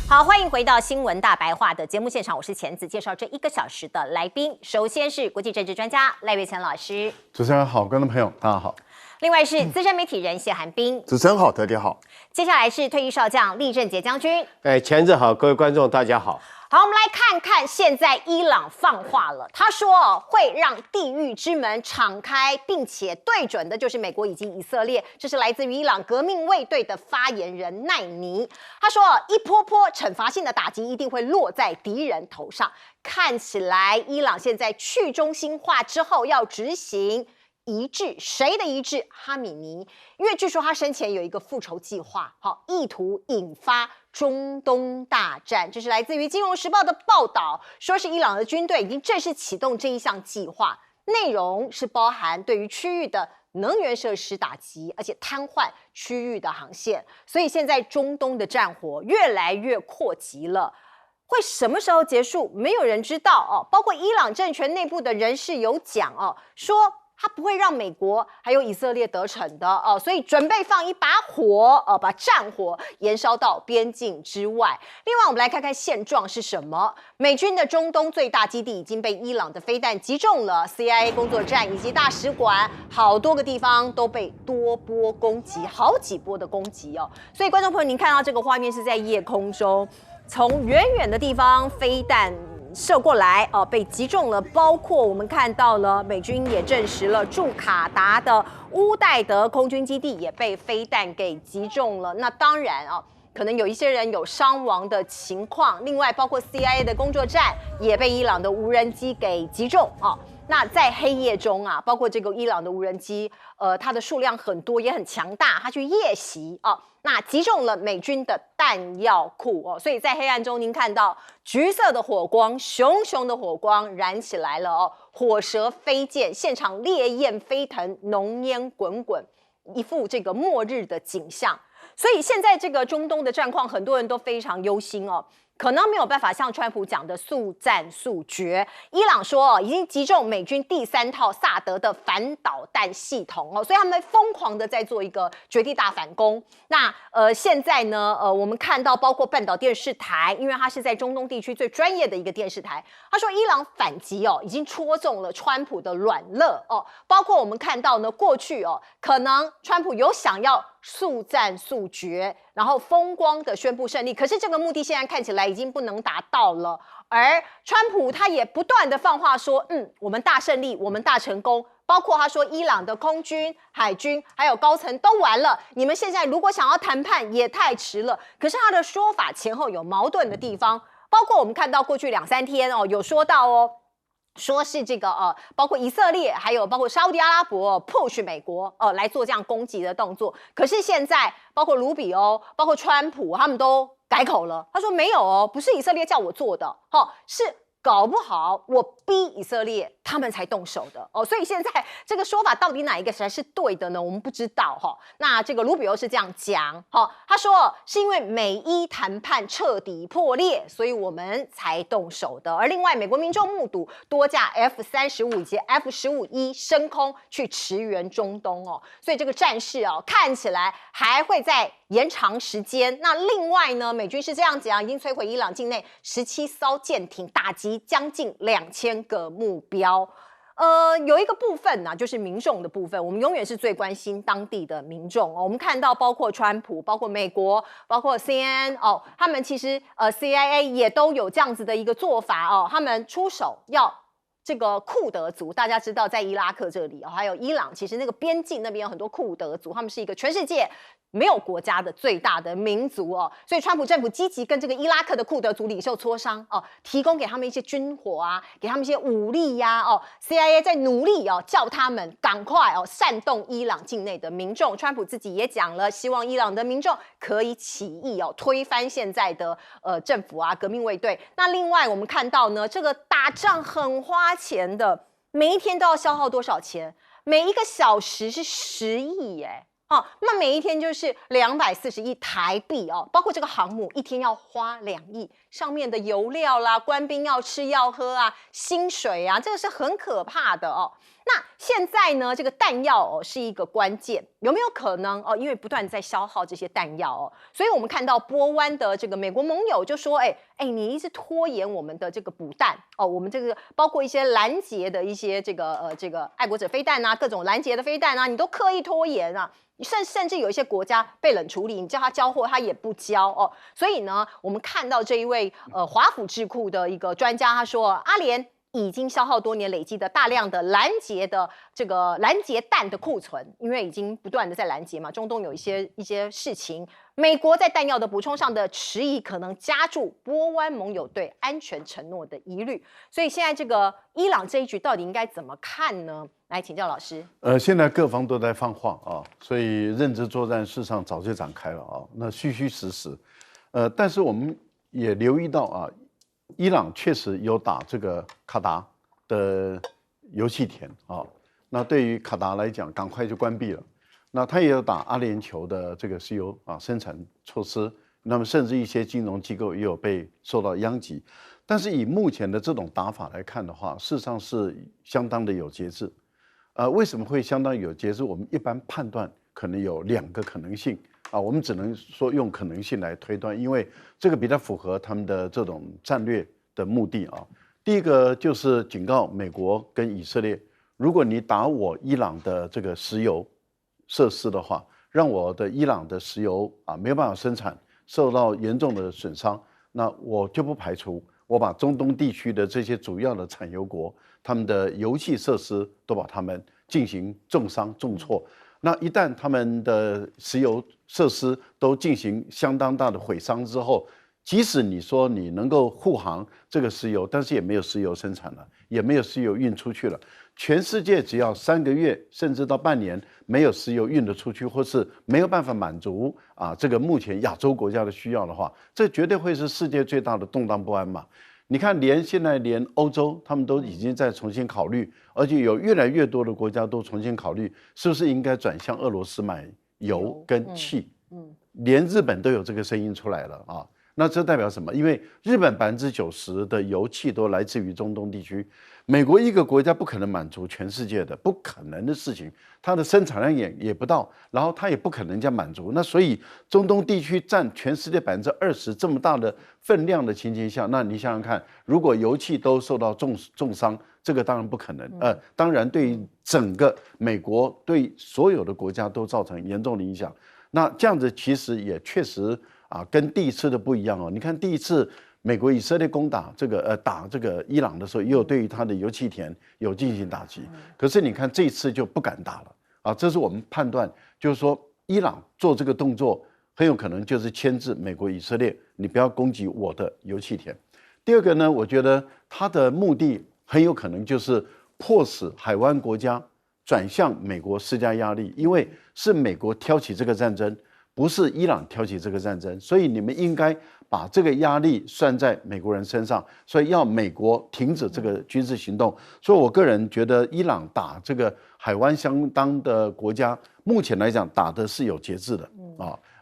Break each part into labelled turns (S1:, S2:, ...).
S1: 好，欢迎回到新闻大白话的节目现场，我是钱子，介绍这1个小时的来宾。首先是国际政治专家赖岳乾老师，
S2: 主持人好，观众朋友大家好。
S1: 另外是资深媒体人谢寒冰，
S2: 主持人好，大家好。
S1: 接下来是退役少将厉正杰将军。
S3: 钱子好，各位观众大家好。
S1: 好，我们来看看现在伊朗放话了，他说会让地狱之门敞开，并且对准的就是美国以及以色列。这是来自于伊朗革命卫队的发言人奈尼。他说，一波波惩罚性的打击一定会落在敌人头上。看起来伊朗现在去中心化之后要执行一致，谁的一致？哈米尼，因为据说他生前有一个复仇计划，好，意图引发中东大战。这是来自于《金融时报》的报道，说是伊朗的军队已经正式启动这一项计划，内容是包含对于区域的能源设施打击，而且瘫痪区域的航线。所以现在中东的战火越来越扩及了。会什么时候结束？没有人知道哦。包括伊朗政权内部的人士有讲哦，说他不会让美国还有以色列得逞的哦，所以准备放一把火，把战火延烧到边境之外。另外，我们来看看现状是什么？美军的中东最大基地已经被伊朗的飞弹击中了 ，CIA 工作站以及大使馆，好多个地方都被多波攻击，好几波的攻击哦。所以，观众朋友，您看到这个画面是在夜空中，从远远的地方飞弹射过来被击中了，包括我们看到了美军也证实了驻卡达的乌代德空军基地也被飞弹给击中了。那当然可能有一些人有伤亡的情况，另外包括 CIA 的工作站也被伊朗的无人机给击中那在黑夜中包括这个伊朗的无人机，它的数量很多，也很强大，它去夜袭那击中了美军的弹药库所以在黑暗中，您看到橘色的火光，熊熊的火光燃起来了火舌飞溅，现场烈焰飞腾，浓烟滚滚，一副这个末日的景象。所以现在这个中东的战况，很多人都非常忧心可能没有办法像川普讲的速战速决。伊朗说已经击中美军第3套萨德的反导弹系统所以他们疯狂的在做一个绝地大反攻。那现在呢我们看到包括半岛电视台，因为它是在中东地区最专业的一个电视台，他说伊朗反击已经戳中了川普的软肋包括我们看到呢过去可能川普有想要速战速决，然后风光的宣布胜利，可是这个目的现在看起来已经不能达到了。而川普他也不断的放话说我们大胜利，我们大成功，包括他说伊朗的空军、海军还有高层都完了，你们现在如果想要谈判也太迟了。可是他的说法前后有矛盾的地方，包括我们看到过去2-3天有说到说是这个包括以色列还有包括沙烏地阿拉伯push 美国来做这样攻击的动作。可是现在包括卢比欧包括川普他们都改口了，他说没有不是以色列叫我做的是搞不好我逼以色列他们才动手的所以现在这个说法到底哪一个才是对的呢？我们不知道那这个卢比欧是这样讲他说是因为美伊谈判彻底破裂，所以我们才动手的。而另外美国民众目睹多架 F-35以及 F-15E 升空去驰援中东所以这个战事看起来还会再延长时间。那另外呢，美军是这样讲，已经摧毁伊朗境内17艘舰艇，打击将近2000个目标。有一个部分就是民众的部分，我们永远是最关心当地的民众我们看到包括川普、包括美国、包括 CNN 他们其实CIA 也都有这样子的一个做法他们出手要这个库德族，大家知道在伊拉克这里还有伊朗，其实那个边境那边有很多库德族，他们是一个全世界没有国家的最大的民族所以川普政府积极跟这个伊拉克的库德族领袖磋商提供给他们一些军火给他们一些武力CIA 在努力叫他们赶快煽动伊朗境内的民众。川普自己也讲了，希望伊朗的民众可以起义推翻现在的政府革命卫队。那另外我们看到呢，这个打仗很花钱的，每一天都要消耗多少钱？每一个小时是10亿那每一天就是240亿台币包括这个航母一天要花2亿，上面的油料啦，官兵要吃要喝薪水这个是很可怕的那现在呢，这个弹药是一个关键，有没有可能因为不断在消耗这些弹药所以我们看到波湾的这个美国盟友就说，你一直拖延我们的这个补弹我们这个包括一些拦截的一些这个爱国者飞弹啊，各种拦截的飞弹啊，你都刻意拖延啊。甚至有一些国家被冷处理，你叫他交货，他也不交所以呢，我们看到这一位华府智库的一个专家，他说阿联已经消耗多年累积的大量的拦截弹的库存，因为已经不断的在拦截嘛，中东有一些事情，美国在弹药的补充上的迟疑，可能加注波湾盟友对安全承诺的疑虑。所以现在这个伊朗这一局到底应该怎么看呢？来请教老师。
S2: 现在各方都在放话所以认知作战事实上早就展开了那虚虚实实，但是我们也留意到伊朗确实有打这个卡达的油气田那对于卡达来讲，赶快就关闭了。那他也有打阿联酋的这个石油生产措施，那么甚至一些金融机构也有被受到殃及。但是以目前的这种打法来看的话，事实上是相当的有节制。为什么会相当有节制？我们一般判断可能有2个可能性我们只能说用可能性来推断，因为这个比较符合他们的这种战略的目的第一个就是警告美国跟以色列，如果你打我伊朗的这个石油设施的话，让我的伊朗的石油没有办法生产，受到严重的损伤，那我就不排除我把中东地区的这些主要的产油国他们的油气设施都把他们进行重伤重挫。那一旦他们的石油设施都进行相当大的毁伤之后，即使你说你能够护航这个石油，但是也没有石油生产了，也没有石油运出去了。全世界只要3个月甚至到半年没有石油运得出去，或是没有办法满足这个目前亚洲国家的需要的话，这绝对会是世界最大的动荡不安嘛。你看，现在连欧洲他们都已经在重新考虑，而且有越来越多的国家都重新考虑，是不是应该转向俄罗斯买油跟气？连日本都有这个声音出来了那这代表什么？因为日本90%的油气都来自于中东地区，美国一个国家不可能满足全世界的，不可能的事情，它的生产量也不到，然后它也不可能这样满足。那所以中东地区占全世界20%这么大的分量的情形下，那你想想看，如果油气都受到重伤，这个当然不可能。当然对于整个美国，对所有的国家都造成严重的影响。那这样子其实也确实跟第一次的不一样你看第一次美国以色列攻打打这个伊朗的时候，也有对于他的油气田有进行打击。可是你看这一次就不敢打了这是我们判断，就是说伊朗做这个动作很有可能就是牵制美国以色列，你不要攻击我的油气田。第二个呢，我觉得他的目的很有可能就是迫使海湾国家转向美国施加压力，因为是美国挑起这个战争，不是伊朗挑起这个战争，所以你们应该把这个压力算在美国人身上，所以要美国停止这个军事行动。所以我个人觉得伊朗打这个海湾相当的国家，目前来讲打的是有节制的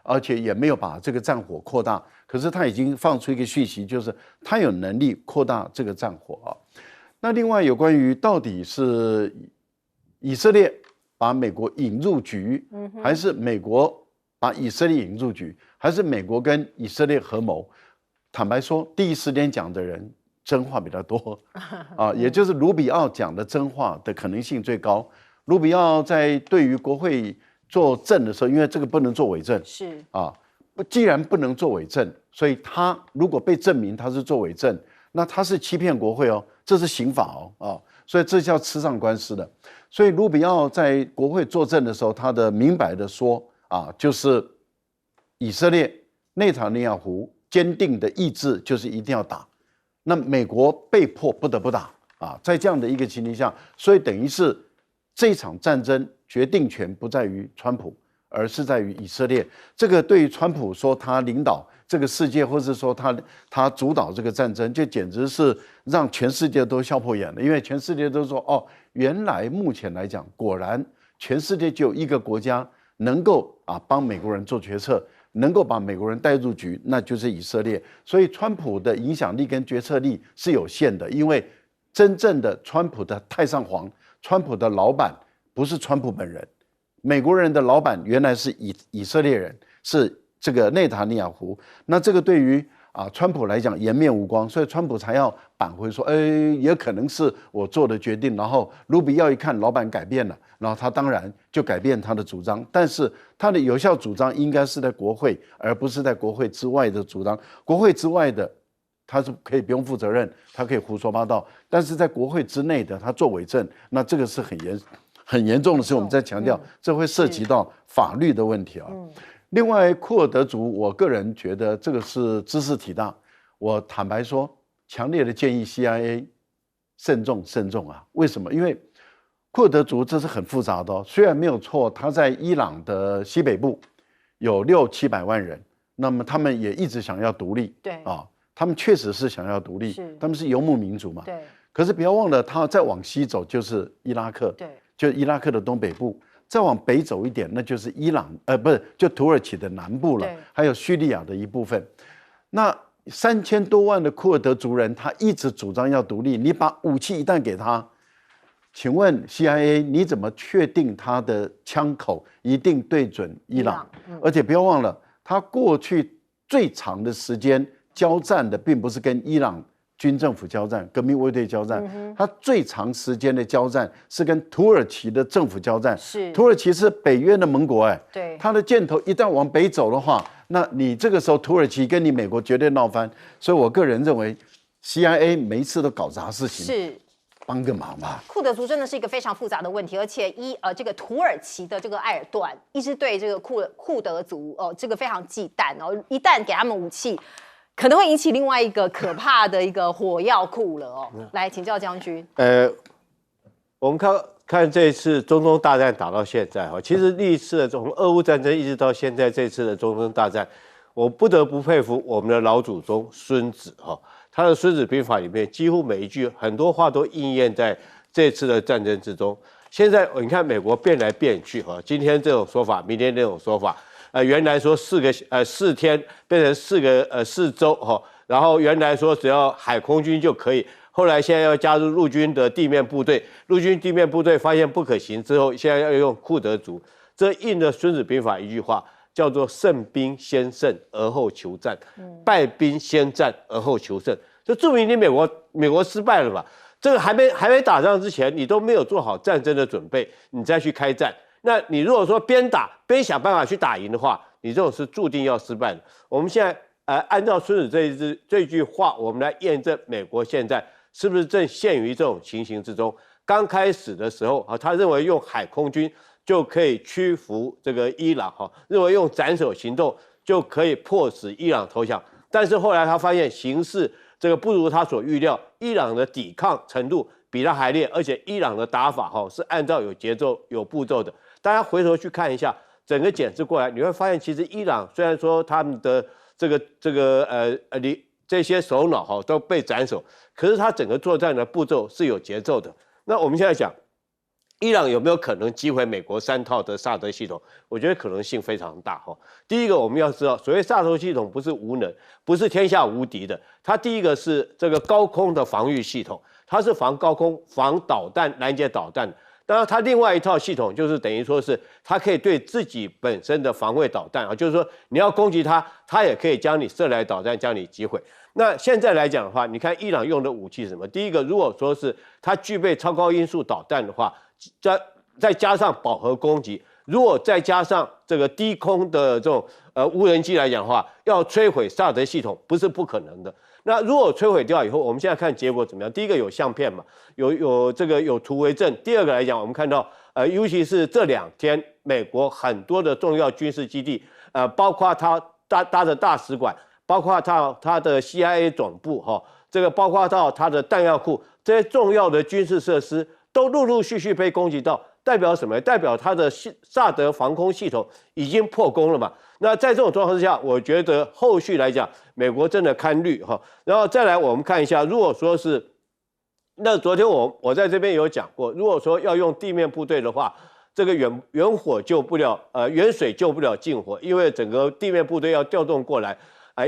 S2: 而且也没有把这个战火扩大。可是他已经放出一个讯息，就是他有能力扩大这个战火那另外有关于到底是以色列把美国引入局，还是美国把以色列引入局，还是美国跟以色列合谋？坦白说，第一时间讲的人真话比较多也就是卢比奥讲的真话的可能性最高。卢比奥在对于国会作证的时候，因为这个不能作伪证，
S1: 是
S2: 既然不能作伪证，所以他如果被证明他是作伪证，那他是欺骗国会这是刑法所以这叫吃上官司的。所以卢比奥在国会作证的时候，他的明白的说就是以色列内塔尼亚胡坚定的意志就是一定要打，那美国被迫不得不打在这样的一个情形下，所以等于是这场战争决定权不在于川普，而是在于以色列。这个对于川普说他领导这个世界，或是说他主导这个战争，就简直是让全世界都笑破眼了。因为全世界都说原来目前来讲，果然全世界就有一个国家能够帮美国人做决策，能够把美国人带入局，那就是以色列。所以川普的影响力跟决策力是有限的，因为真正的川普的太上皇川普的老板不是川普本人，美国人的老板原来是以色列人，是这个内塔尼亚胡。那这个对于川普来讲颜面无光，所以川普才要扳回说，也可能是我做的决定。然后卢比奥一看老板改变了，然后他当然就改变他的主张，但是他的有效主张应该是在国会，而不是在国会之外的主张。国会之外的他是可以不用负责任，他可以胡说八道，但是在国会之内的他作伪证，那这个是很严重的事。我们在强调，这会涉及到法律的问题啊。另外，库尔德族，我个人觉得这个是知识体大。我坦白说，强烈的建议 CIA 慎重啊！为什么？因为库尔德族这是很复杂的虽然没有错，他在伊朗的西北部有600-700万人，那么他们也一直想要独立，
S1: 对
S2: 他们确实是想要独立，他们是游牧民族嘛，
S1: 对。
S2: 可是不要忘了，他再往西走就是伊拉克，
S1: 对，
S2: 就伊拉克的东北部。再往北走一点，那就是伊朗，不是，就土耳其的南部了，还有叙利亚的一部分。那3000多万的库尔德族人，他一直主张要独立。你把武器一旦给他，请问 CIA 你怎么确定他的枪口一定对准伊朗？而且不要忘了，他过去最长的时间交战的，并不是跟伊朗军政府交战，革命卫队交战，他最长时间的交战是跟土耳其的政府交战。
S1: 是，
S2: 土耳其是北约的盟国，
S1: 对，
S2: 他的箭头一旦往北走的话，那你这个时候土耳其跟你美国绝对闹翻。所以我个人认为 ，CIA 每一次都搞砸事情，
S1: 是
S2: 帮个忙吧。
S1: 库德族真的是一个非常复杂的问题，而且这个土耳其的这个埃尔段一直对这个库德族这个非常忌惮一旦给他们武器，可能会引起另外一个可怕的一个火药库了来请教将军。
S3: 我们看这一次中东大战打到现在其实历次的从俄乌战争一直到现在这次的中东大战，我不得不佩服我们的老祖宗孙子他的《孙子兵法》里面几乎每一句很多话都应验在这次的战争之中。现在你看美国变来变去今天这种说法，明天那种说法。原来说4天变成4周然后原来说只要海空军就可以，后来现在要加入陆军的地面部队，陆军地面部队发现不可行之后，现在要用库德族，这应了《孙子兵法》一句话，叫做胜兵先胜而后求战，败兵先战而后求胜，就证明你美国失败了嘛。这个还没打仗之前，你都没有做好战争的准备，你再去开战。那你如果说边打边想办法去打赢的话，你这种是注定要失败的。我们现在按照孙子这句话，我们来验证美国现在是不是正陷于这种情形之中。刚开始的时候他认为用海空军就可以屈服这个伊朗认为用斩首行动就可以迫使伊朗投降。但是后来他发现形势这个不如他所预料，伊朗的抵抗程度比他还烈，而且伊朗的打法是按照有节奏有步骤的。大家回头去看一下，整个检视过来，你会发现，其实伊朗虽然说他们的这些首脑都被斩首，可是他整个作战的步骤是有节奏的。那我们现在讲，伊朗有没有可能击毁美国3套的萨德系统？我觉得可能性非常大第一个，我们要知道，所谓萨德系统不是无能，不是天下无敌的，它第一个是这个高空的防御系统，它是防高空、防导弹、拦截导弹的。当然，它另外一套系统就是等于说是它可以对自己本身的防卫导弹就是说你要攻击它，它也可以将你射来导弹将你击毁。那现在来讲的话，你看伊朗用的武器是什么？第一个，如果说是它具备超高音速导弹的话，再加上饱和攻击，如果再加上这个低空的这种无人机来讲的话，要摧毁萨德系统不是不可能的。那如果摧毁掉以后，我们现在看结果怎么样？第一个有相片嘛，有图为证。第二个来讲，我们看到尤其是这2天，美国很多的重要军事基地，包括它搭的大使馆，包括它的 CIA 总部这个包括到它的弹药库，这些重要的军事设施都陆陆续续被攻击到，代表什么？代表它的萨德防空系统已经破功了嘛？那在这种状况之下，我觉得后续来讲，美国真的堪虑然后再来，我们看一下，如果说是，那昨天我在这边有讲过，如果说要用地面部队的话，这个远火救不了，远水救不了近火，因为整个地面部队要调动过来，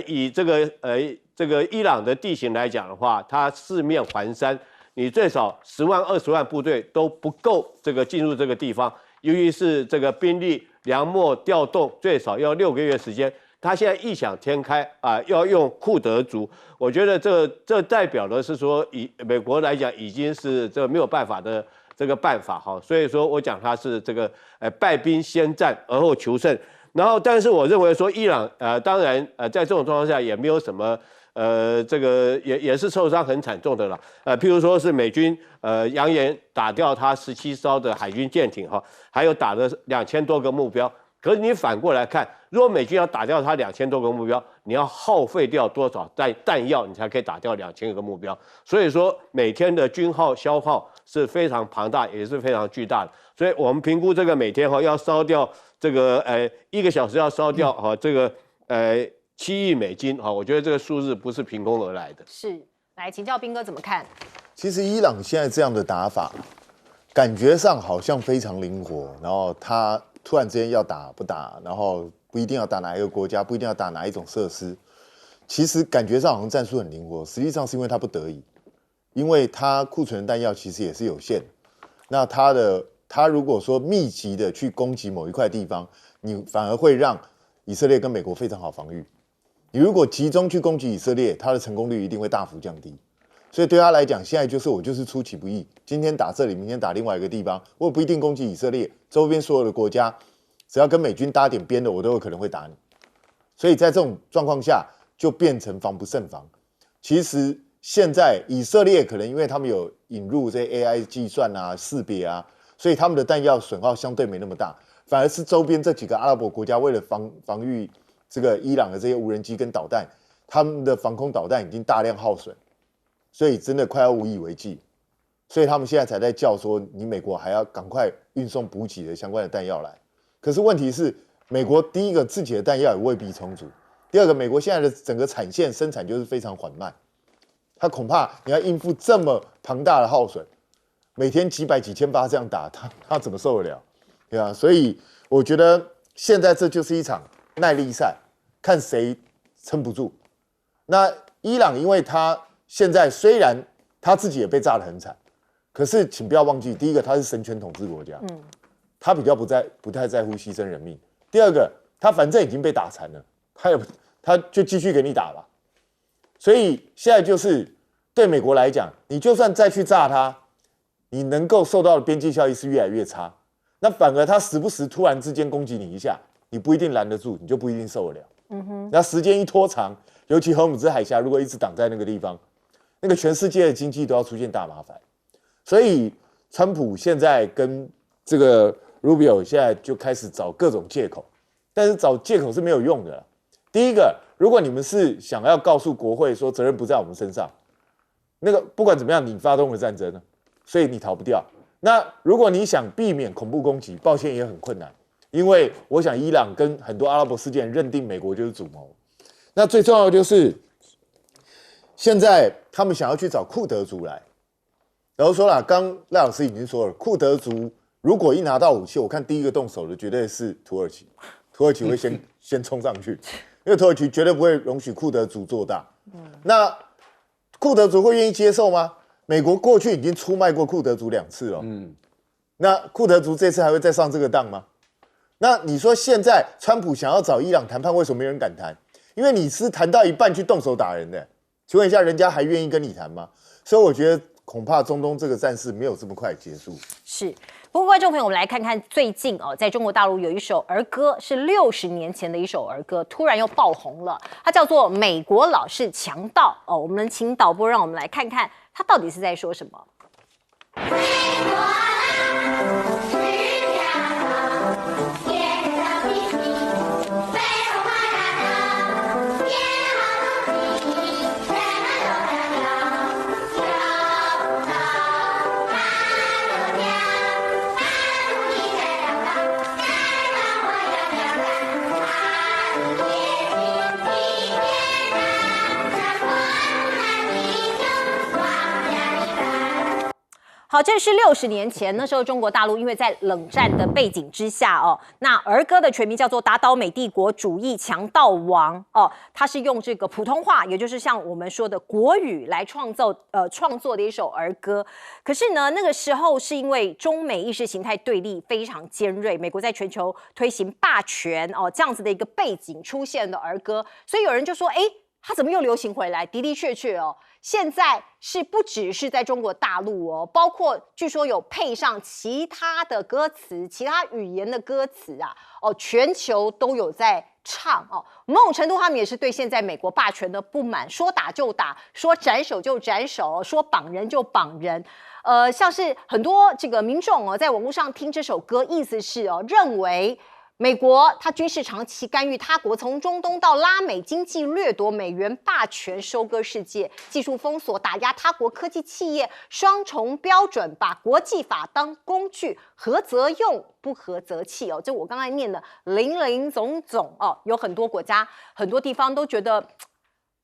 S3: 以这个伊朗的地形来讲的话，它4面环山。你最少10万、20万部队都不够这个进入这个地方，由于是这个兵力粮秣调动，最少要6个月时间。他现在异想天开啊，要用库德族，我觉得这代表的是说，以美国来讲，已经是这个没有办法的这个办法哈，所以说我讲他是这个败兵先战而后求胜。然后，但是我认为说伊朗当然在这种状况下也没有什么这个也是受伤很惨重的了。譬如说是美军扬言打掉他17艘的海军舰艇哈，还有打了2000多个目标。可是你反过来看，如果美军要打掉他2000多个目标，你要耗费掉多少弹药，你才可以打掉2000个目标？所以说每天的军耗消耗是非常庞大，也是非常巨大的。所以我们评估这个每天要烧掉这个1个小时要烧掉这个7亿美金我觉得这个数字不是凭空而来的。
S1: 是，来请教彬哥怎么看？
S4: 其实伊朗现在这样的打法，感觉上好像非常灵活，然后他突然之间要打不打，然后不一定要打哪一个国家，不一定要打哪一种设施。其实感觉上好像战术很灵活，实际上是因为他不得已，因为他库存的弹药其实也是有限。那他如果说密集的去攻击某一块地方，你反而会让以色列跟美国非常好防御。你如果集中去攻击以色列，他的成功率一定会大幅降低。所以对他来讲，现在我就是出其不意，今天打这里，明天打另外一个地方，我也不一定攻击以色列，周边所有的国家，只要跟美军搭点边的，我都有可能会打你。所以在这种状况下，就变成防不胜防。其实现在以色列可能因为他们有引入这些 AI 计算啊、识别啊，所以他们的弹药损耗相对没那么大，反而是周边这几个阿拉伯国家为了防御这个伊朗的这些无人机跟导弹，他们的防空导弹已经大量耗损。所以真的快要无以为继，所以他们现在才在叫说，你美国还要赶快运送补给的相关的弹药来。可是问题是，美国第一个自己的弹药也未必充足，第二个，美国现在的整个产线生产就是非常缓慢，他恐怕你要应付这么庞大的耗损，每天几百几千发这样打，他怎么受得了？对吧？所以我觉得现在这就是一场耐力赛，看谁撑不住。那伊朗因为他现在虽然他自己也被炸得很惨，可是请不要忘记，第一个他是神权统治国家，他比较不太在乎牺牲人命。第二个，他反正已经被打残了，他就继续给你打吧。所以现在就是对美国来讲，你就算再去炸他，你能够受到的边际效益是越来越差。那反而他时不时突然之间攻击你一下，你不一定拦得住，你就不一定受得了。那时间一拖长，尤其荷姆兹海峡如果一直挡在那个地方，那个全世界的经济都要出现大麻烦。所以川普现在跟这个 Rubio 现在就开始找各种借口，但是找借口是没有用的。第一个，如果你们是想要告诉国会说责任不在我们身上，那个不管怎么样，你发动了战争呢，所以你逃不掉。那如果你想避免恐怖攻击，抱歉也很困难，因为我想伊朗跟很多阿拉伯世界人认定美国就是主谋。那最重要的就是现在他们想要去找库德族来，然后说了，刚赖老师已经说了，库德族如果一拿到武器，我看第一个动手的绝对是土耳其，土耳其会先冲上去，因为土耳其绝对不会容许库德族做大。那库德族会愿意接受吗？美国过去已经出卖过库德族2次了，那库德族这次还会再上这个当吗？那你说现在川普想要找伊朗谈判，为什么没人敢谈？因为你是谈到一半去动手打人的，请问一下，人家还愿意跟你谈吗？所以我觉得恐怕中东这个战事没有这么快结束。
S1: 是，不过观众朋友，我们来看看最近在中国大陆有一首儿歌，是60年前的一首儿歌，突然又爆红了，它叫做《美国老是强盗》我们请导播让我们来看看它到底是在说什么。好，这是60年前，那时候中国大陆因为在冷战的背景之下哦，那儿歌的全名叫做《打倒美帝国主义强盗王》哦，它是用这个普通话，也就是像我们说的国语来创作的一首儿歌。可是呢，那个时候是因为中美意识形态对立非常尖锐，美国在全球推行霸权哦这样子的一个背景出现的儿歌，所以有人就说，哎，它怎么又流行回来？的的确确哦。现在是不只是在中国大陆哦，包括据说有配上其他的歌词、其他语言的歌词啊，哦，全球都有在唱哦。某种程度，他们也是对现在美国霸权的不满，说打就打，说斩首就斩首，说绑人就绑人。像是很多这个民众哦，在网络上听这首歌，意思是哦，认为美国它军事长期干预他国，从中东到拉美经济掠夺，美元霸权收割世界，技术封锁打压他国科技企业，双重标准，把国际法当工具，合则用，不合则弃哦。就我刚才念的林林总总哦，有很多国家、很多地方都觉得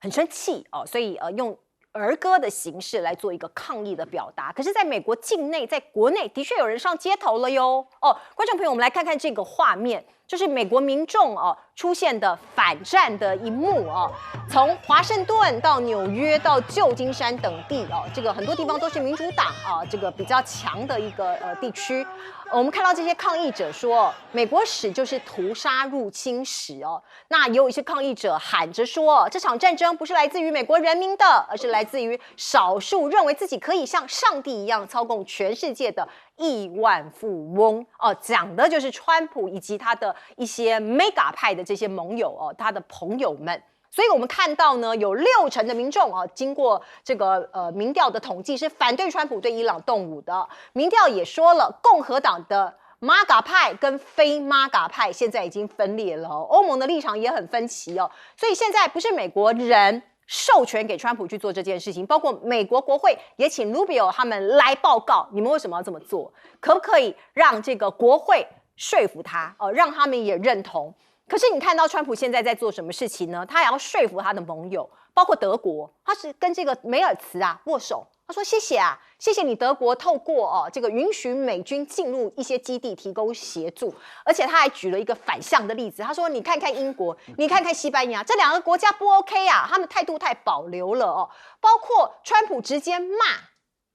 S1: 很生气哦，所以用儿歌的形式来做一个抗议的表达。可是在美国境内，在国内的确有人上街头了哟。哦，观众朋友，我们来看看这个画面，就是美国民众哦出现的反战的一幕哦。从华盛顿到纽约到旧金山等地哦，这个很多地方都是民主党啊这个比较强的一个地区。我们看到这些抗议者说，美国史就是屠杀入侵史哦。那也有一些抗议者喊着说，这场战争不是来自于美国人民的，而是来自于少数认为自己可以像上帝一样操控全世界的亿万富翁哦。讲的就是川普以及他的一些 mega 派的这些盟友哦，他的朋友们。所以我们看到呢，有60%的民众啊，经过这个民调的统计是反对川普对伊朗动武的。民调也说了，共和党的 MAGA 派跟非 MAGA 派现在已经分裂了哦，欧盟的立场也很分歧哦。所以现在不是美国人授权给川普去做这件事情，包括美国国会也请 Rubio 他们来报告，你们为什么要这么做？可不可以让这个国会说服他哦，让他们也认同？可是你看到川普现在在做什么事情呢？他也要说服他的盟友，包括德国，他是跟这个梅尔茨啊握手，他说谢谢啊，谢谢你德国透过这个允许美军进入一些基地提供协助，而且他还举了一个反向的例子，他说你看看英国，你看看西班牙，这2个国家不 OK 啊，他们态度太保留了哦，包括川普直接骂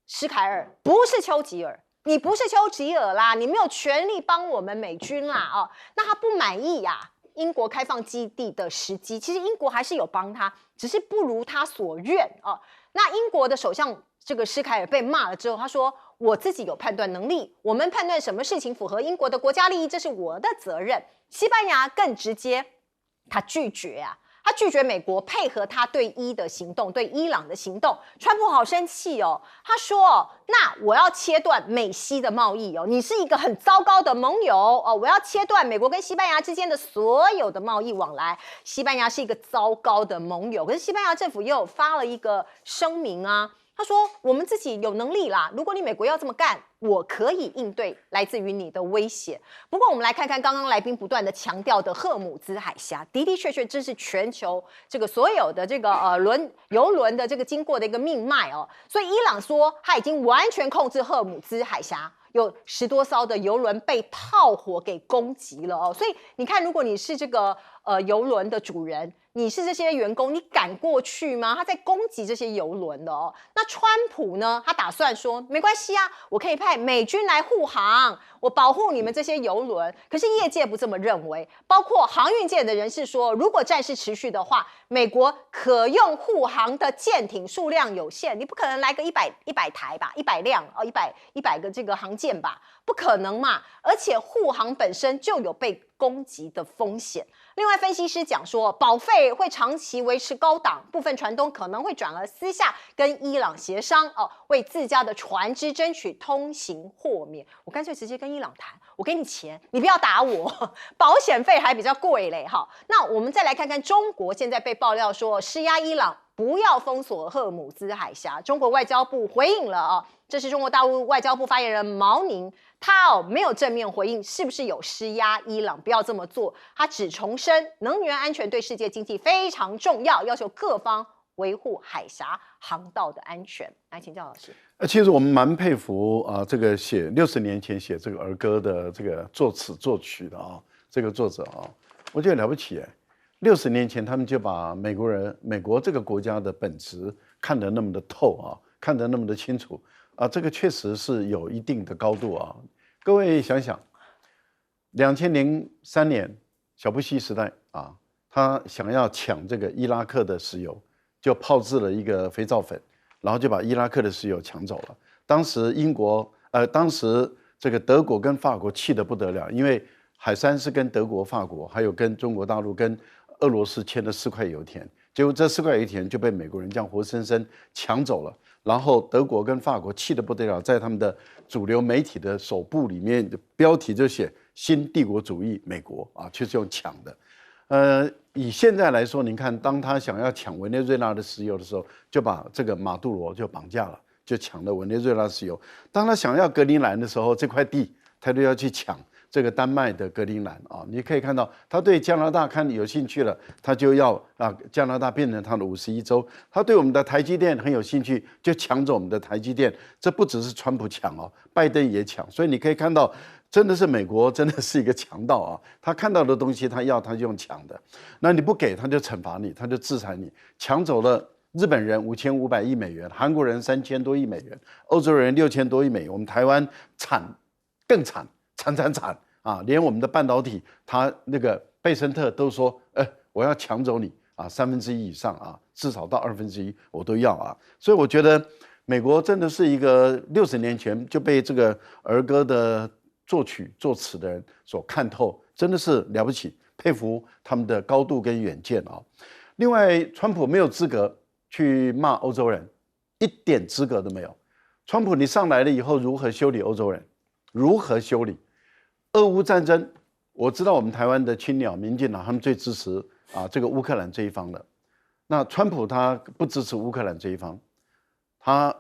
S1: 施凯尔，不是丘吉尔。你不是丘吉尔啦，你没有权利帮我们美军啦哦，那他不满意呀。英国开放基地的时机，其实英国还是有帮他，只是不如他所愿哦。那英国的首相这个施凯尔被骂了之后，他说：“我自己有判断能力，我们判断什么事情符合英国的国家利益，这是我的责任。”西班牙更直接，他拒绝啊。他拒绝美国配合他对的行动，对伊朗的行动。川普好生气哦，他说：“那我要切断美西的贸易哦，你是一个很糟糕的盟友哦，我要切断美国跟西班牙之间的所有的贸易往来。西班牙是一个糟糕的盟友，可是西班牙政府也有发了一个声明啊。”他说：“我们自己有能力啦，如果你美国要这么干，我可以应对来自于你的威胁。”不过，我们来看看刚刚来宾不断的强调的赫姆兹海峡，的的确确这是全球这个所有的这个邮轮的这个经过的一个命脉哦。所以伊朗说他已经完全控制赫姆兹海峡，有10多艘的邮轮被炮火给攻击了哦。所以你看，如果你是这个邮轮的主人，你是这些员工，你敢过去吗？他在攻击这些邮轮的哦。那川普呢？他打算说没关系啊，我可以派美军来护航，我保护你们这些邮轮。可是业界不这么认为，包括航运界的人士说，如果战事持续的话，美国可用护航的舰艇数量有限，你不可能来个100台吧，100辆100个这个航舰吧，不可能嘛。而且护航本身就有被攻击的风险。另外，分析师讲说，保费会长期维持高档，部分船东可能会转而私下跟伊朗协商哦，为自家的船只争取通行豁免。我干脆直接跟伊朗谈，我给你钱，你不要打我，保险费还比较贵嘞哈。那我们再来看看中国现在被爆料说施压伊朗不要封锁赫姆兹海峡，中国外交部回应了哦。这是中国大陆外交部发言人毛宁，他没有正面回应是不是有施压伊朗不要这么做，他只重申能源安全对世界经济非常重要，要求各方维护海峡航道的安全。来请教老师。
S2: 其实我们蛮佩服这个写60年前写这个儿歌的这个作词作曲的这个作者我觉得了不起60年前他们就把美国这个国家的本质看得那么的透看得那么的清楚这个确实是有一定的高度各位想想，2003年小布希时代他想要抢这个伊拉克的石油，就炮制了一个肥皂粉，然后就把伊拉克的石油抢走了。当时当时这个德国跟法国气得不得了，因为海山是跟德国、法国还有跟中国大陆、跟俄罗斯签了4块油田，结果这4块油田就被美国人这样活生生抢走了。然后德国跟法国气得不得了，在他们的主流媒体的首部里面的标题就写“新帝国主义美国”就是用抢的。以现在来说，您看，当他想要抢委内瑞拉的石油的时候，就把这个马杜罗就绑架了，就抢了委内瑞拉石油。当他想要格陵兰的时候，这块地他就要去抢这个丹麦的格陵兰你可以看到，他对加拿大看有兴趣了，他就要加拿大变成他的51州。他对我们的台积电很有兴趣，就抢走我们的台积电。这不只是川普抢拜登也抢。所以你可以看到，真的是美国真的是一个强盗他看到的东西他就用抢的，那你不给他就惩罚你，他就制裁你，抢走了。日本人5500亿美元，韩国人3000多亿美元，欧洲人6000多亿美元，我们台湾更惨连我们的半导体，他那个贝森特都说，我要抢走你1/3以上至少到1/2我都要所以我觉得美国真的是一个60年前就被这个儿歌的作曲作词的人所看透，真的是了不起，佩服他们的高度跟远见另外，川普没有资格去骂欧洲人，一点资格都没有。川普你上来了以后，如何修理欧洲人？如何修理？俄乌战争，我知道我们台湾的青鸟、民进党他们最支持这个乌克兰这一方的。那川普他不支持乌克兰这一方，他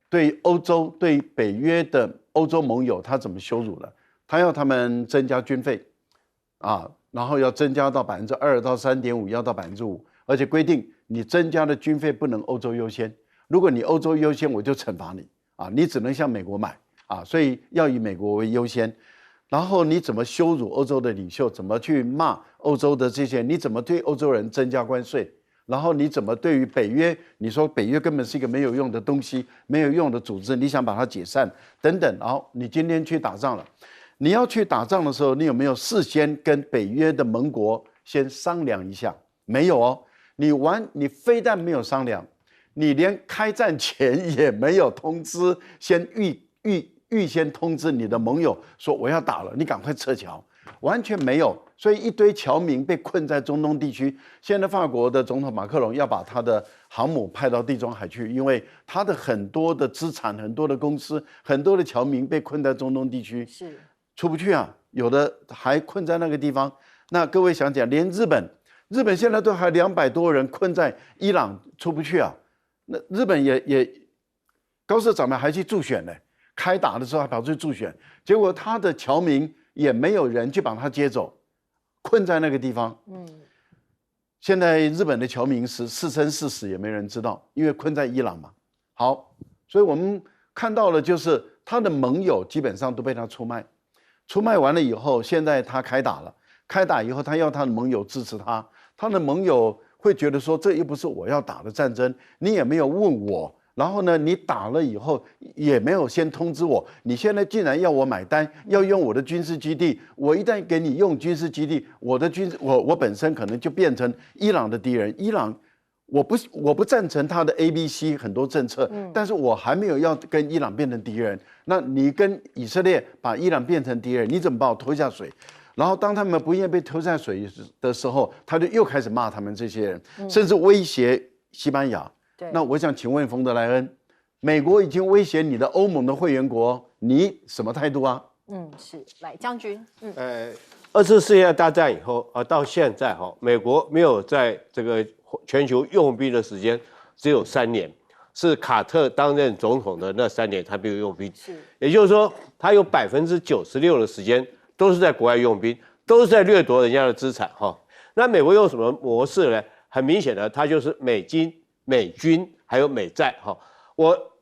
S2: 对欧洲、对北约的欧洲盟友，他怎么羞辱了？他要他们增加军费然后要增加到2%到3.5%，要到5%，而且规定你增加的军费不能欧洲优先。如果你欧洲优先，我就惩罚你你只能向美国买所以要以美国为优先。然后你怎么羞辱欧洲的领袖？怎么去骂欧洲的这些？你怎么对欧洲人增加关税？然后你怎么对于北约？你说北约根本是一个没有用的东西，没有用的组织，你想把它解散等等。然后你今天去打仗了，你要去打仗的时候，你有没有事先跟北约的盟国先商量一下？没有你非但没有商量，你连开战前也没有通知，先预先通知你的盟友说我要打了，你赶快撤侨，完全没有。所以一堆侨民被困在中东地区。现在法国的总统马克龙要把他的航母派到地中海去，因为他的很多的资产、很多的公司、很多的侨民被困在中东地区，
S1: 是
S2: 出不去有的还困在那个地方。那各位想想，连日本现在都还200多人困在伊朗出不去那日本也高市长们还去助选呢。开打的时候还跑去助选，结果他的侨民也没有人去把他接走，困在那个地方。现在日本的侨民是生是死也没人知道，因为困在伊朗嘛。好，所以我们看到了，就是他的盟友基本上都被他出卖，出卖完了以后，现在他开打了，开打以后他要他的盟友支持他，他的盟友会觉得说，这又不是我要打的战争，你也没有问我。然后呢，你打了以后也没有先通知我，你现在竟然要我买单，要用我的军事基地，我一旦给你用军事基地，我本身可能就变成伊朗的敌人。伊朗，我不赞成他的 ABC 很多政策，但是我还没有要跟伊朗变成敌人。那你跟以色列把伊朗变成敌人，你怎么把我拖下水？然后当他们不愿意被拖下水的时候，他就又开始骂他们这些人，甚至威胁西班牙。那我想请问冯德莱恩，美国已经威胁你的欧盟的会员国，你什么态度
S1: 是来将军。
S3: 2次世界大战以后到现在美国没有在这个全球用兵的时间只有3年，是卡特担任总统的那3年他没有用兵，也就是说他有96%的时间都是在国外用兵，都是在掠夺人家的资产那美国用什么模式呢？很明显的，它就是美金美军还有美债哈。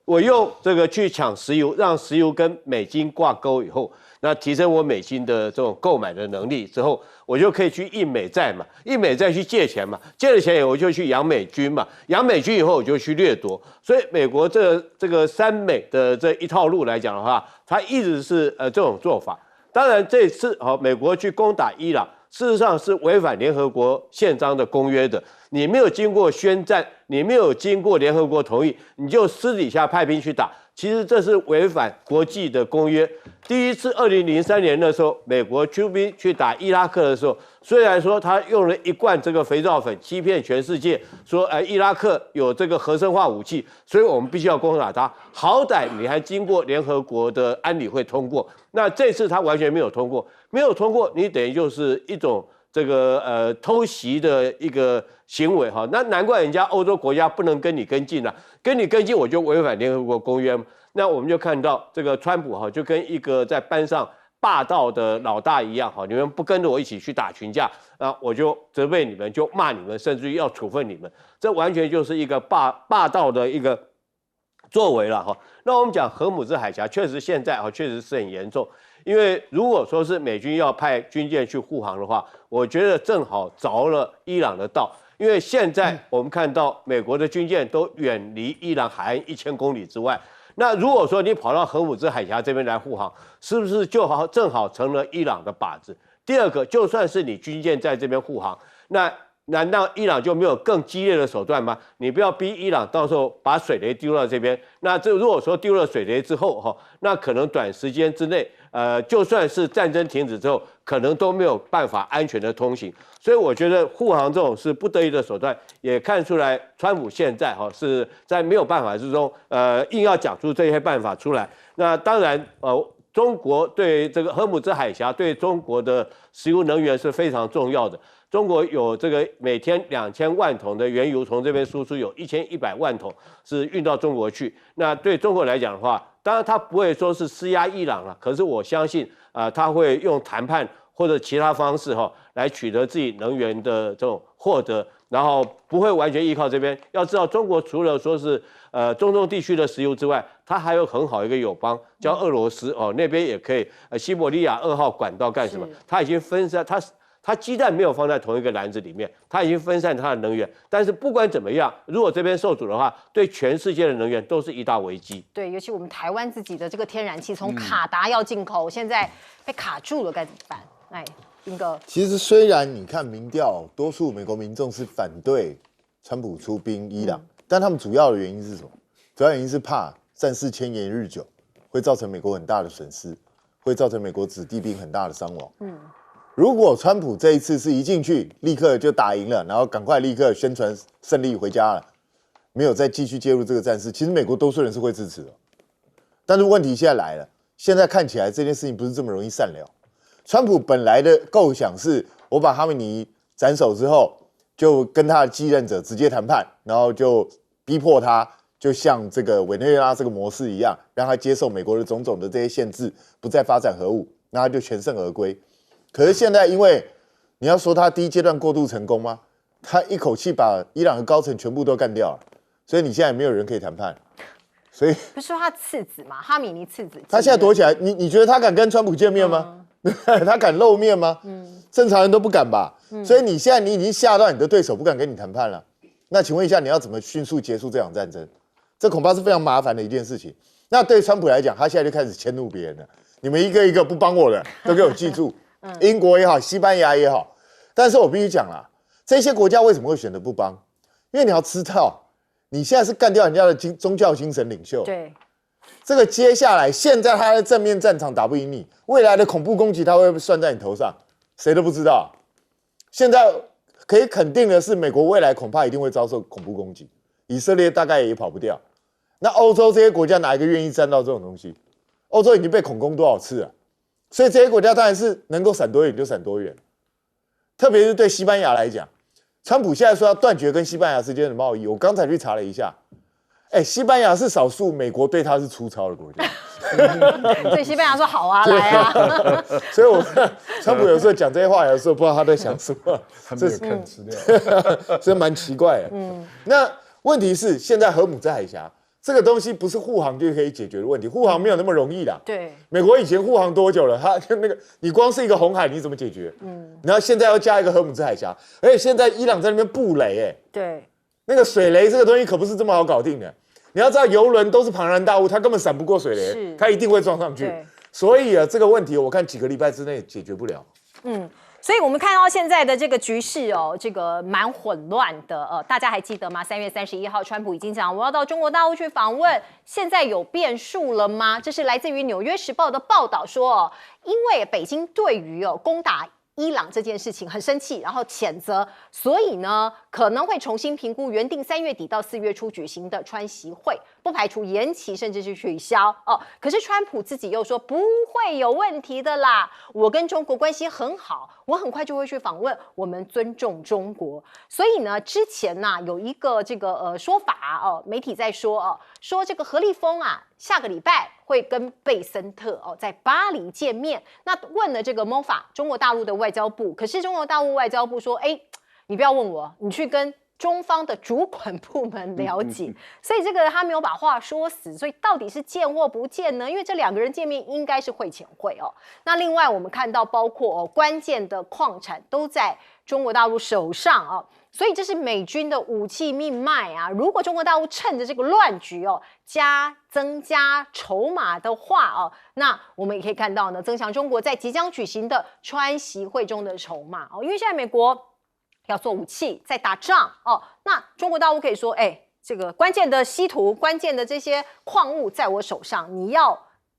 S3: 我用这个去抢石油，让石油跟美金挂钩以后，那提升我美金的这种购买的能力之后，我就可以去印美债嘛，印美债去借钱嘛，借了钱以后我就去养美军嘛，养美军以后我就去掠夺。所以美国这个三美的这一套路来讲的话，它一直是这种做法。当然这次美国去攻打伊朗，事实上是违反联合国宪章的公约的。你没有经过宣战，你没有经过联合国同意，你就私底下派兵去打，其实这是违反国际的公约。第一次2003年的时候，美国出兵去打伊拉克的时候，虽然说他用了一罐这个肥皂粉欺骗全世界，说伊拉克有这个合成化武器，所以我们必须要攻打他。好歹你还经过联合国的安理会通过，那这次他完全没有通过，没有通过，你等于就是一种这个偷袭的一个行为哈，那难怪人家欧洲国家不能跟你跟进了，跟你跟进我就违反联合国公约。那我们就看到这个川普哈，就跟一个在班上霸道的老大一样哈，你们不跟着我一起去打群架，啊，我就责备你们，就骂你们，甚至于要处分你们，这完全就是一个霸道的一个作为了哈。那我们讲荷姆兹海峡，确实现在确实是很严重。因为如果说是美军要派军舰去护航的话，我觉得正好着了伊朗的道。因为现在我们看到美国的军舰都远离伊朗海岸1000公里之外，那如果说你跑到荷姆兹海峡这边来护航，是不是就正好成了伊朗的靶子？第二个，就算是你军舰在这边护航，那难道伊朗就没有更激烈的手段吗？你不要逼伊朗到时候把水雷丢到这边。那这如果说丢了水雷之后那可能短时间之内，就算是战争停止之后，可能都没有办法安全的通行。所以我觉得护航这种是不得已的手段，也看出来川普现在是在没有办法之中，硬要讲出这些办法出来。那当然中国对这个荷姆兹海峡对中国的石油能源是非常重要的。中国有这个每天2000万桶的原油从这边输出，有1100万桶是运到中国去。那对中国来讲的话，当然他不会说是施压伊朗了，可是我相信他会用谈判或者其他方式来取得自己能源的这种获得，然后不会完全依靠这边。要知道，中国除了说是中东地区的石油之外，它还有很好一个友邦叫俄罗斯那边也可以西伯利亚2号管道干什么？它已经分散它鸡蛋没有放在同一个篮子里面，它已经分散它的能源。但是不管怎么样，如果这边受阻的话，对全世界的能源都是一大危机。
S1: 对，尤其我们台湾自己的这个天然气从卡达要进口，现在被卡住了，该怎么办？哎，彬哥，
S4: 其实虽然你看民调，多数美国民众是反对川普出兵伊朗，但他们主要的原因是什么？主要原因是怕战事牵延日久，会造成美国很大的损失，会造成美国子弟兵很大的伤亡。如果川普这一次是一进去立刻就打赢了，然后赶快立刻宣传胜利回家了，没有再继续介入这个战事，其实美国多数人是会支持的。但是问题现在来了，现在看起来这件事情不是这么容易善了。川普本来的构想是，我把哈梅尼斩首之后，就跟他的继任者直接谈判，然后就逼迫他，就像这个委内瑞拉这个模式一样，让他接受美国的种种的这些限制，不再发展核武，那他就全胜而归。可是现在，因为你要说他第一阶段过渡成功吗？他一口气把伊朗的高层全部都干掉了，所以你现在没有人可以谈判。所以
S1: 不是说他次子嘛，哈米尼次子，
S4: 他现在躲起来，你觉得他敢跟川普见面吗？他敢露面吗？正常人都不敢吧。所以你现在你已经吓到你的对手不敢跟你谈判了。那请问一下，你要怎么迅速结束这场战争？这恐怕是非常麻烦的一件事情。那对川普来讲，他现在就开始迁怒别人了。你们一个一个不帮我的，都给我记住。英国也好，西班牙也好，但是我必须讲啦，这些国家为什么会选择不帮？因为你要知道，你现在是干掉人家的宗教精神领袖。
S1: 对，
S4: 这个接下来，现在他在正面战场打不赢你，未来的恐怖攻击他会不会算在你头上？谁都不知道。现在可以肯定的是，美国未来恐怕一定会遭受恐怖攻击，以色列大概也跑不掉。那欧洲这些国家哪一个愿意沾到这种东西？欧洲已经被恐攻多少次了？所以这些国家当然是能够闪多远就闪多远，特别是对西班牙来讲，川普现在说要断绝跟西班牙之间的贸易，我刚才去查了一下，西班牙是少数美国对他是粗糙的国家，
S1: 所以西班牙说好啊，来啊。
S4: 所以我川普有时候讲这些话，有时候不知道他在想什么，
S2: 他没有看资料，
S4: 这蛮奇怪的。那问题是现在荷姆兹海峡这个东西不是护航就可以解决的问题，护航没有那么容易的。
S1: 对，
S4: 美国以前护航多久了？它那个你光是一个红海你怎么解决？然后现在要加一个荷姆兹海峡，而且现在伊朗在那边布雷，
S1: 对，
S4: 那个水雷这个东西可不是这么好搞定的。你要知道，油轮都是庞然大物，它根本闪不过水雷，它一定会撞上去。所以啊，这个问题我看几个礼拜之内解决不了。
S1: 所以我们看到现在的这个局势哦，这个蛮混乱的。大家还记得吗？3月31号，川普已经讲我要到中国大陆去访问，现在有变数了吗？这是来自于《纽约时报》的报道说，因为北京对于攻打伊朗这件事情很生气，然后谴责，所以呢可能会重新评估原定3月底到4月初举行的川习会，不排除延期甚至是取消哦。可是川普自己又说不会有问题的啦，我跟中国关系很好，我很快就会去访问，我们尊重中国。所以呢，之前呢有一个这个说法哦，媒体在说说这个何立峰啊，下个礼拜会跟贝森特在巴黎见面。那问了这个 MOFA 中国大陆的外交部，可是中国大陆外交部说，你不要问我，你去跟中方的主管部门了解。所以这个他没有把话说死，所以到底是见或不见呢？因为这两个人见面应该是会前会哦。那另外我们看到，包括关键的矿产都在中国大陆手上哦。所以这是美军的武器命脉啊！如果中国大陆趁着这个乱局增加筹码的话那我们也可以看到呢，增强中国在即将举行的川习会中的筹码因为现在美国要做武器，在打仗那中国大陆可以说，这个关键的稀土、关键的这些矿物在我手上，你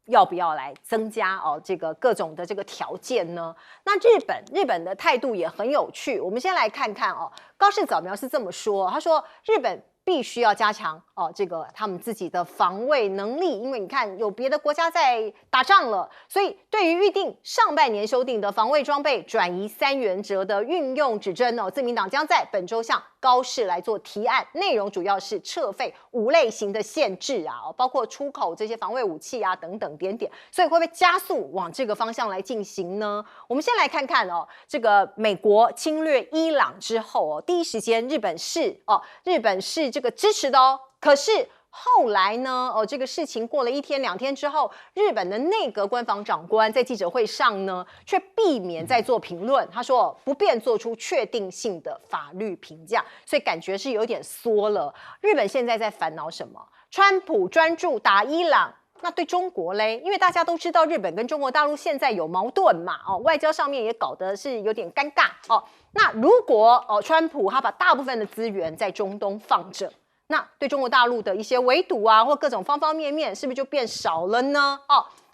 S1: 要不要来增加这个各种的这个条件呢？那日本的态度也很有趣，我们先来看看高市早苗是这么说，他说日本必须要加强这个他们自己的防卫能力，因为你看有别的国家在打仗了，所以对于预定上半年修订的防卫装备转移3原则的运用指针自民党将在本周向高市来做提案，内容主要是撤废5类型的限制包括出口这些防卫武器等等点点，所以会不会加速往这个方向来进行呢？我们先来看看这个美国侵略伊朗之后第一时间日本是这个支持的可是后来呢这个事情过了1天2天之后，日本的内阁官房长官在记者会上呢却避免再做评论，他说不便做出确定性的法律评价，所以感觉是有点缩了。日本现在在烦恼什么？川普专注打伊朗，那对中国嘞？因为大家都知道日本跟中国大陆现在有矛盾嘛外交上面也搞得是有点尴尬那如果川普他把大部分的资源在中东放着，那对中国大陆的一些围堵或各种方方面面是不是就变少了呢？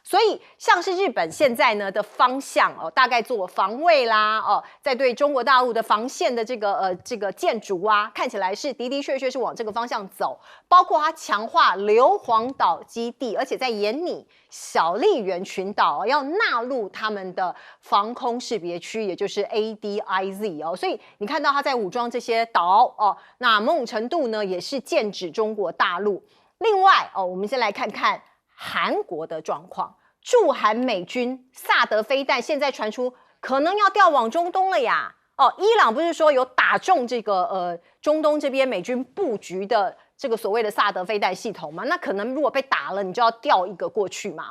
S1: 所以像是日本现在呢的方向大概做防卫啦在对中国大陆的防线的这个建筑看起来是的确是往这个方向走，包括它强化硫磺岛基地，而且在研拟小笠原群岛要纳入他们的防空识别区，也就是 ADIZ 所以你看到它在武装这些岛那某种程度呢也是剑指中国大陆。另外我们先来看看韩国的状况，驻韩美军萨德飞弹现在传出可能要调往中东了呀。伊朗不是说有打中这个中东这边美军布局的这个所谓的萨德飞弹系统吗？那可能如果被打了，你就要调一个过去嘛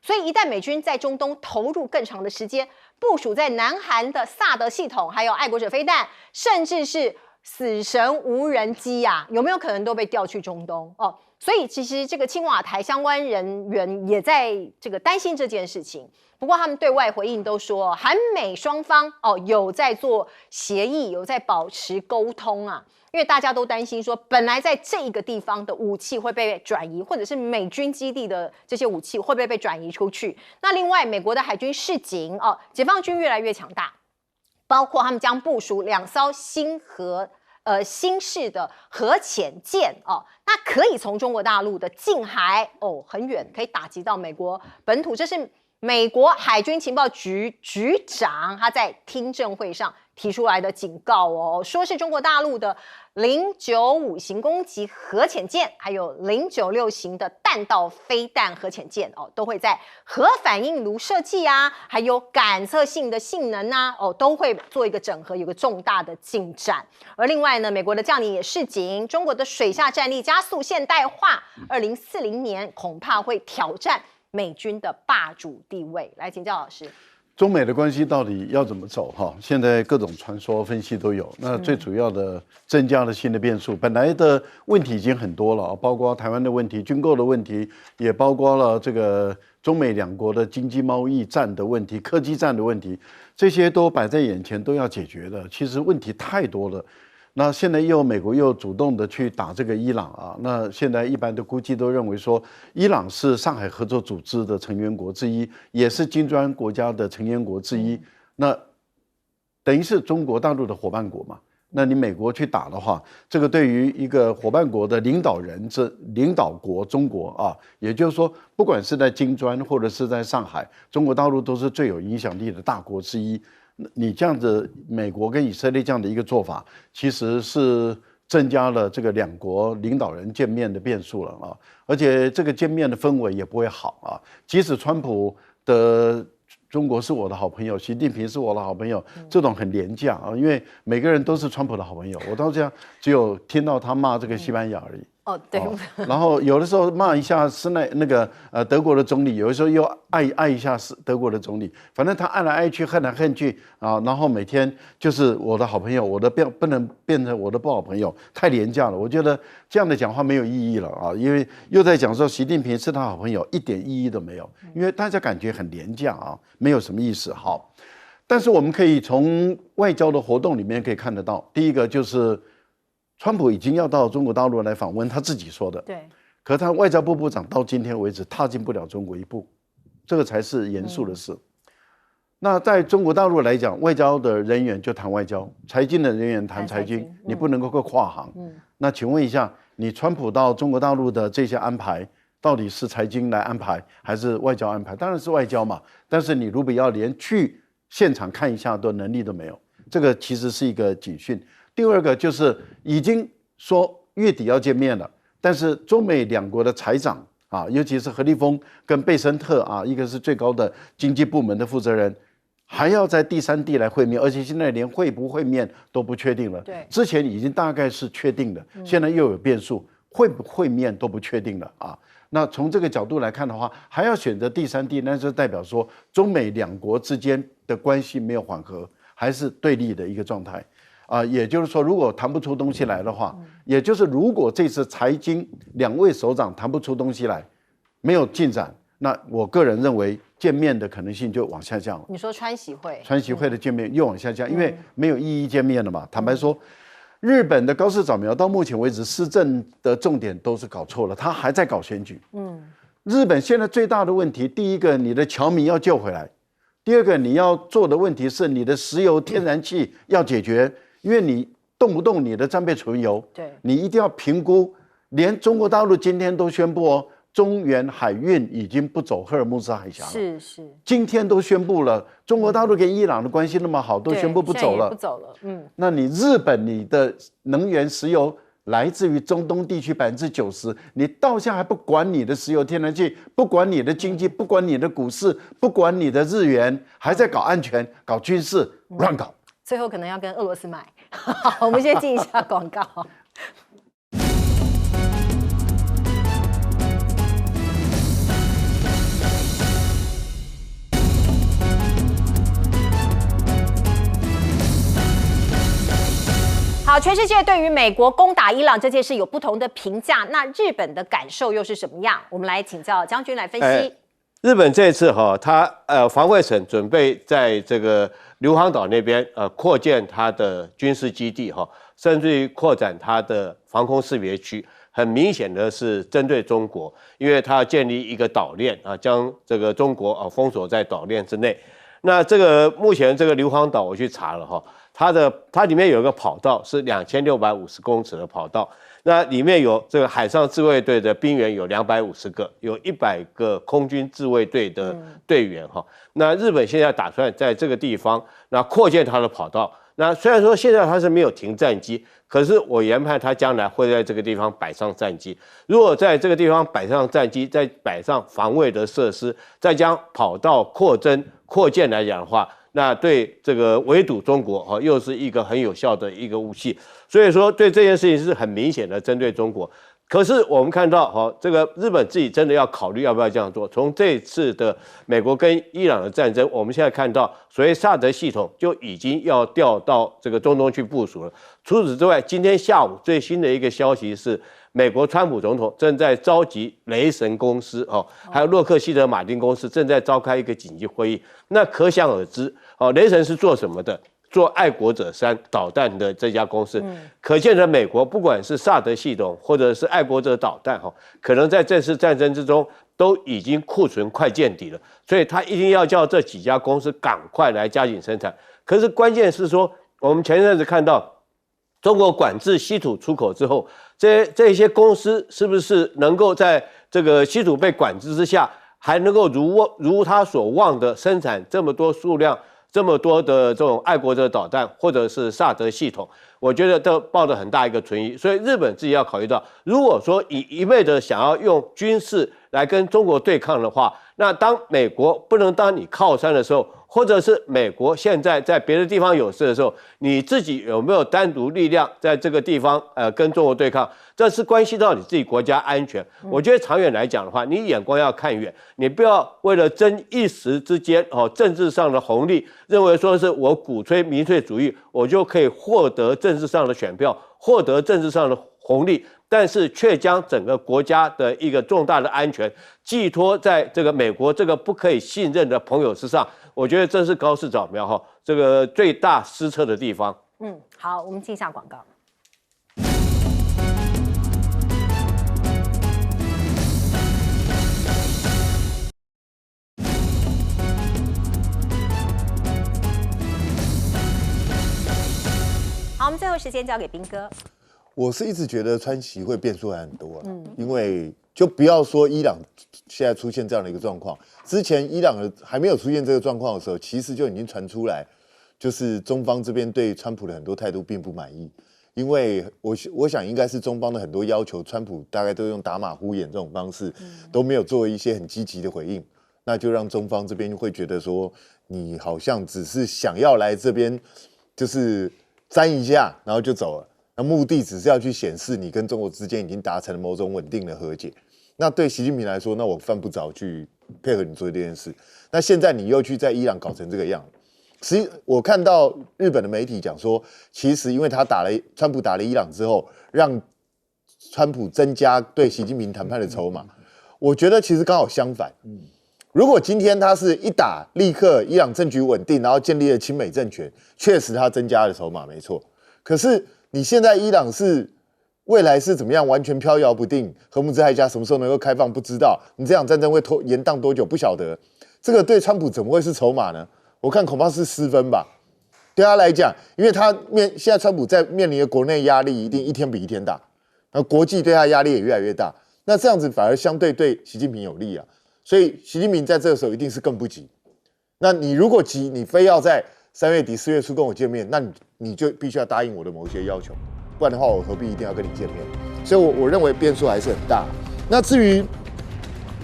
S1: 所以一旦美军在中东投入更长的时间，部署在南韩的萨德系统，还有爱国者飞弹，甚至是死神无人机有没有可能都被调去中东所以其实这个青瓦台相关人员也在这个担心这件事情。不过他们对外回应都说，韩美双方有在做协议，有在保持沟通因为大家都担心说，本来在这一个地方的武器会被转移，或者是美军基地的这些武器会不会被转移出去。那另外美国的海军示警解放军越来越强大，包括他们将部署2艘新式的核潜舰那可以从中国大陆的近海很远，可以打击到美国本土，这是美国海军情报局局长他在听证会上提出来的警告哦，说是中国大陆的095型攻击核潜舰，还有096型的弹道飞弹核潜舰哦，都会在核反应炉设计啊，还有感测性的性能啊，哦，都会做一个整合，有个重大的进展。而另外呢，美国的将领也示警，中国的水下战力加速现代化，2040年恐怕会挑战美军的霸主地位。来请教老师。
S2: 中美的关系到底要怎么走？哈，现在各种传说分析都有。那最主要的增加了新的变数，本来的问题已经很多了，包括台湾的问题、军购的问题，也包括了这个中美两国的经济贸易战的问题、科技战的问题，这些都摆在眼前，都要解决的。其实问题太多了。那现在美国又主动的去打这个伊朗啊，那现在一般的估计都认为说，伊朗是上海合作组织的成员国之一，也是金砖国家的成员国之一，那等于是中国大陆的伙伴国嘛。那你美国去打的话，这个对于一个伙伴国的领导人，这领导国中国啊，也就是说，不管是在金砖或者是在上海，中国大陆都是最有影响力的大国之一。你这样子，美国跟以色列这样的一个做法，其实是增加了这个两国领导人见面的变数了啊，而且这个见面的氛围也不会好啊。即使川普的中国是我的好朋友，习近平是我的好朋友，这种很廉价啊，因为每个人都是川普的好朋友，我到这样只有听到他骂这个西班牙而已。
S1: 哦，对。
S2: 然后有的时候骂一下德国的总理，有的时候又爱一下德国的总理，反正他爱来爱去，恨来恨去啊。然后每天就是我的好朋友，我的不能变成我的不好朋友，太廉价了。我觉得这样的讲话没有意义了啊，因为又在讲说习近平是他好朋友，一点意义都没有，因为大家感觉很廉价啊，没有什么意思。好，但是我们可以从外交的活动里面可以看得到，第一个就是川普已经要到中国大陆来访问，他自己说的。
S1: 对。
S2: 可他外交部部长到今天为止踏进不了中国一步，这个才是严肃的事。那在中国大陆来讲，外交的人员就谈外交，财经的人员谈财经，你不能够跨行。那请问一下，你川普到中国大陆的这些安排，到底是财经来安排，还是外交安排？当然是外交嘛。但是你如果要连去现场看一下的能力都没有，这个其实是一个警讯。第二个就是已经说月底要见面了，但是中美两国的财长啊，尤其是何立峰跟贝森特啊，一个是最高的经济部门的负责人，还要在第三地来会面，而且现在连会不会面都不确定了。
S1: 对，
S2: 之前已经大概是确定的，现在又有变数，会不会面都不确定了啊。那从这个角度来看的话，还要选择第三地，那就代表说中美两国之间的关系没有缓和，还是对立的一个状态。也就是说，如果谈不出东西来的话，也就是如果这次财经两位首长谈不出东西来，没有进展，那我个人认为见面的可能性就往下降了。
S1: 你说川习会？
S2: 川习会的见面又往下降，因为没有意义见面了嘛。坦白说，日本的高市早苗到目前为止施政的重点都是搞错了，他还在搞选举。日本现在最大的问题，第一个，你的侨民要救回来；第二个，你要做的问题是你的石油、天然气要解决。因为你动不动你的战备存油，
S1: 对，
S2: 你一定要评估。连中国大陆今天都宣布中原海运已经不走赫尔木兹海峡了。
S1: 是，
S2: 今天都宣布了，中国大陆跟伊朗的关系那么好，都宣布不走了。
S1: 不走了，
S2: 那你日本你的能源石油来自于中东地区90%，你到现在还不管你的石油、天然气，不管你的经济，不管你的股市，不管你的日元，还在搞安全、搞军事，乱搞。
S1: 最后可能要跟俄罗斯买。好，我们先进一下广告。好，全世界对于美国攻打伊朗这件事有不同的评价，那日本的感受又是什么样？我们来请教将军来分析。
S3: 日本这次他防卫省准备在这个硫磺岛那边扩建它的军事基地甚至于扩展它的防空识别区，很明显的是针对中国，因为它要建立一个岛链将这个中国封锁在岛链之内。那这个目前这个硫磺岛我去查了它里面有一个跑道是2650公尺的跑道，那里面有这个海上自卫队的兵员有250个，有100个空军自卫队的队员哈。那日本现在打算在这个地方那扩建它的跑道。那虽然说现在它是没有停战机，可是我研判它将来会在这个地方摆上战机。如果在这个地方摆上战机，再摆上防卫的设施，再将跑道扩建来讲的话，那对这个围堵中国又是一个很有效的一个武器。所以说对这件事情是很明显的针对中国。可是我们看到这个日本自己真的要考虑要不要这样做。从这次的美国跟伊朗的战争，我们现在看到所谓萨德系统就已经要调到这个中东去部署了。除此之外，今天下午最新的一个消息是，美国川普总统正在召集雷神公司还有洛克希德马丁公司正在召开一个紧急会议。那可想而知雷神是做什么的？做爱国者3导弹的这家公司，可见的美国不管是萨德系统或者是爱国者导弹可能在这次战争之中都已经库存快见底了，所以他一定要叫这几家公司赶快来加紧生产。可是关键是说，我们前阵子看到中国管制稀土出口之后，这些公司是不是能够在这个稀土被管制之下，还能够如他所望的生产这么多数量？这么多的这种爱国者导弹或者是萨德系统，我觉得都抱着很大一个存疑。所以日本自己要考虑到，如果说一味的想要用军事来跟中国对抗的话，那当美国不能当你靠山的时候，或者是美国现在在别的地方有事的时候，你自己有没有单独力量在这个地方跟中国对抗？这是关系到你自己国家安全。我觉得长远来讲的话，你眼光要看远，你不要为了争一时之间政治上的红利，认为说是我鼓吹民粹主义，我就可以获得政治上的选票，获得政治上的红利，但是却将整个国家的一个重大的安全寄托在这个美国这个不可以信任的朋友之上。我觉得这是高市早苗这个最大失策的地方。
S1: 好，我们进下广告。好，我们最后时间交给彬哥。
S4: 我是一直觉得川习会变数还很多因为就不要说伊朗现在出现这样的一个状况，之前伊朗还没有出现这个状况的时候，其实就已经传出来，就是中方这边对川普的很多态度并不满意，因为我想应该是中方的很多要求，川普大概都用打马虎眼这种方式，都没有做一些很积极的回应，那就让中方这边会觉得说，你好像只是想要来这边就是沾一下，然后就走了。那目的只是要去显示你跟中国之间已经达成了某种稳定的和解。那对习近平来说，那我犯不着去配合你做这件事。那现在你又去在伊朗搞成这个样，其实我看到日本的媒体讲说，其实因为川普打了伊朗之后，让川普增加对习近平谈判的筹码。我觉得其实刚好相反。如果今天他是一打立刻伊朗政局稳定，然后建立了亲美政权，确实他增加了筹码，没错。可是你现在伊朗是未来是怎么样，完全飘摇不定，荷姆兹海峡什么时候能够开放不知道，你这场战争会延宕多久不晓得，这个对川普怎么会是筹码呢？我看恐怕是失分吧。对他来讲，因为现在川普在面临的国内压力一定一天比一天大，然后国际对他压力也越来越大，那这样子反而相对对习近平有利啊。所以习近平在这个时候一定是更不急。那你如果急，你非要在3月底4月初跟我见面，那你就必须要答应我的某一些要求，不然的话我何必一定要跟你见面？所以我认为变数还是很大。那至于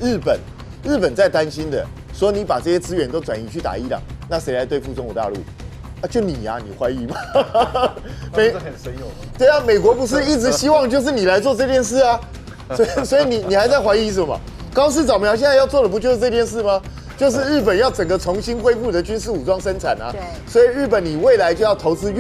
S4: 日本在担心的，说你把这些资源都转移去打伊朗，那谁来对付中国大陆？就你啊，你怀疑吗？
S2: 这很神勇。
S4: 对啊，美国不是一直希望就是你来做这件事啊，所以你还在怀疑什么？高市早苗现在要做的不就是这件事吗？就是日本要整个重新恢复的军事武装生产啊，所以日本你未来就要投资越